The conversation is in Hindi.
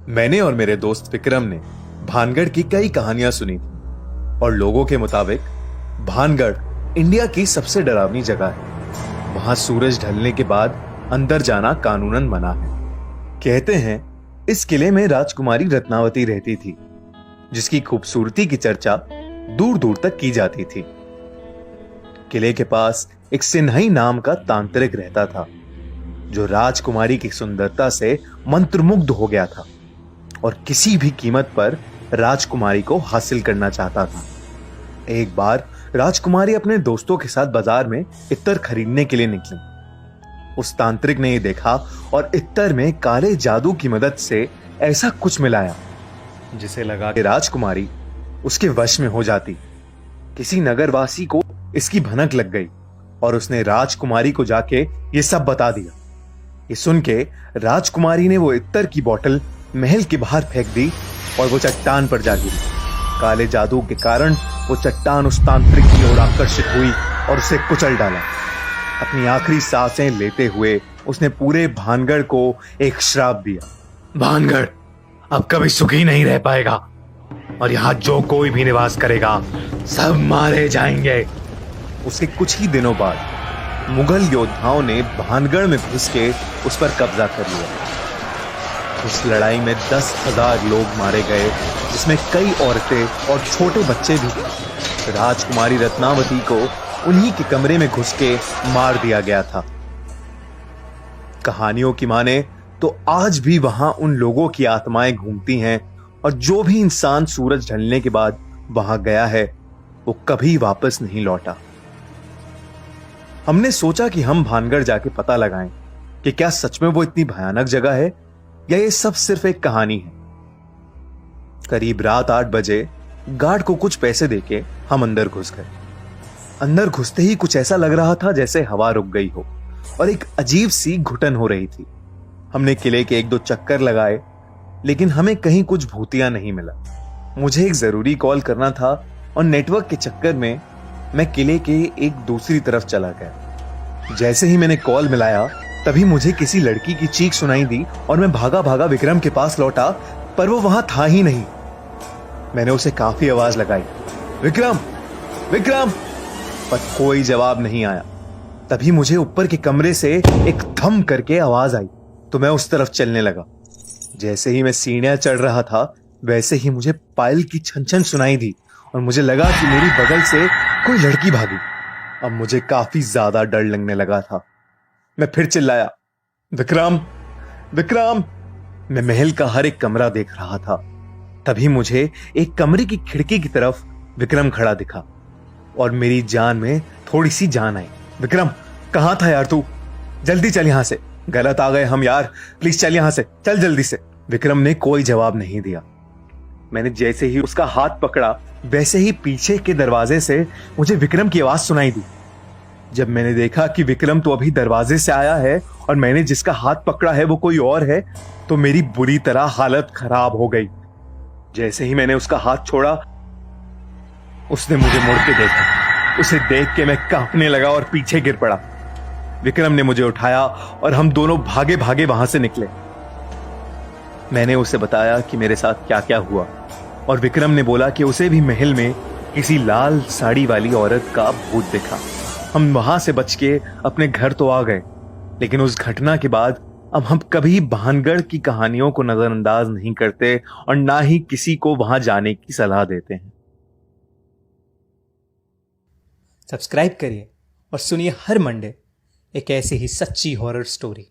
मैंने और मेरे दोस्त विक्रम ने भानगढ़ की कई कहानियां सुनी थी और लोगों के मुताबिक भानगढ़ इंडिया की सबसे डरावनी जगह है। वहां सूरज ढलने के बाद अंदर जाना कानूनन मना है। कहते हैं इस किले में राजकुमारी रत्नावती रहती थी, जिसकी खूबसूरती की चर्चा दूर दूर तक की जाती थी। किले के पास एक सिन्हई नाम का तांत्रिक रहता था, जो राजकुमारी की सुंदरता से मंत्रमुग्ध हो गया था और किसी भी कीमत पर राजकुमारी को हासिल करना चाहता था। एक बार राजकुमारी अपने दोस्तों के साथ बाजार में इत्तर खरीदने के लिए निकली। उस तांत्रिक ने यह देखा और इत्तर में काले जादू की मदद से ऐसा कुछ मिलाया जिसे लगा कि राजकुमारी उसके वश में हो जाती। किसी नगरवासी को इसकी भनक लग गई और उसने राजकुमारी को जाके ये सब बता दिया। ये सुन के राजकुमारी ने वो इत्तर की बोतल महल के बाहर फेंक दी और वो चट्टान पर जा गिरी। काले जादू के कारण वो चट्टान उस तांत्रिक की ओर आकर्षित हुई और उसे कुचल डाला। अपनी आखिरी सांसें लेते हुए उसने पूरे भानगढ़ को एक श्राप दिया। भानगढ़ अब कभी सुखी नहीं रह पाएगा और यहाँ जो कोई भी निवास करेगा सब मारे जाएंगे। उसके कुछ ही दिनों बाद मुगल योद्धाओं ने भानगढ़ में घुस के उस पर कब्जा कर लिया। उस लड़ाई में 10,000 लोग मारे गए, जिसमें कई औरतें और छोटे बच्चे भी थे। राजकुमारी रत्नावती को उन्हीं के कमरे में घुस के मार दिया गया था। कहानियों की माने तो आज भी वहां उन लोगों की आत्माएं घूमती हैं और जो भी इंसान सूरज ढलने के बाद वहां गया है वो कभी वापस नहीं लौटा। हमने सोचा कि हम भानगढ़ जाके पता लगाएं कि क्या सच में वो इतनी भयानक जगह है या ये सब सिर्फ एक कहानी है। करीब रात 8 बजे गार्ड को कुछ पैसे देके हम अंदर घुस गए। अंदर घुसते ही कुछ ऐसा लग रहा था जैसे हवा रुक गई हो और एक अजीब सी घुटन हो रही थी। हमने किले के 1-2 चक्कर लगाए, लेकिन हमें कहीं कुछ भूतिया नहीं मिला। मुझे एक जरूरी कॉल करना था और नेटवर्क के चक्कर में मैं किले के एक दूसरी तरफ चला गया। जैसे ही मैंने कॉल मिलाया तभी मुझे किसी लड़की की चीख सुनाई दी और मैं भागा भागा विक्रम के पास लौटा, पर वो वहां था ही नहीं। मैंने उसे काफी आवाज लगाई, विक्रम विक्रम, पर कोई जवाब नहीं आया। तभी मुझे ऊपर के कमरे से एक धम करके आवाज आई तो मैं उस तरफ चलने लगा। जैसे ही मैं सीढ़ियां चढ़ रहा था वैसे ही मुझे पायल की छन छन सुनाई दी और मुझे लगा कि मेरी बगल से कोई लड़की भागी। अब मुझे काफी ज्यादा डर लगने लगा था। मैं फिर चिल्लाया, विक्रम विक्रम। मैं महल का हर एक कमरा देख रहा था। तभी मुझे एक कमरे की खिड़की की तरफ विक्रम खड़ा दिखा और मेरी जान में थोड़ी सी जान आई। विक्रम, कहां था यार तू? जल्दी चल यहां से, गलत आ गए हम यार, प्लीज चल यहां से, चल जल्दी से। विक्रम ने कोई जवाब नहीं दिया। मैंने जैसे ही उसका हाथ पकड़ा वैसे ही पीछे के दरवाजे से मुझे विक्रम की आवाज सुनाई दी। जब मैंने देखा कि विक्रम तो अभी दरवाजे से आया है और मैंने जिसका हाथ पकड़ा है वो कोई और है, तो मेरी बुरी तरह हालत खराब हो गई। जैसे ही मैंने उसका हाथ छोड़ा उसने मुझे मुड़ के देखा। उसे देख के मैं कांपने लगा और पीछे गिर पड़ा। विक्रम ने मुझे उठाया और हम दोनों भागे भागे वहां से निकले। मैंने उसे बताया कि मेरे साथ क्या क्या हुआ और विक्रम ने बोला कि उसे भी महल में किसी लाल साड़ी वाली औरत का भूत दिखा। हम वहां से बच के अपने घर तो आ गए, लेकिन उस घटना के बाद अब हम कभी भानगढ़ की कहानियों को नजरअंदाज नहीं करते और ना ही किसी को वहां जाने की सलाह देते हैं। सब्सक्राइब करिए और सुनिए हर मंडे एक ऐसी ही सच्ची हॉरर स्टोरी।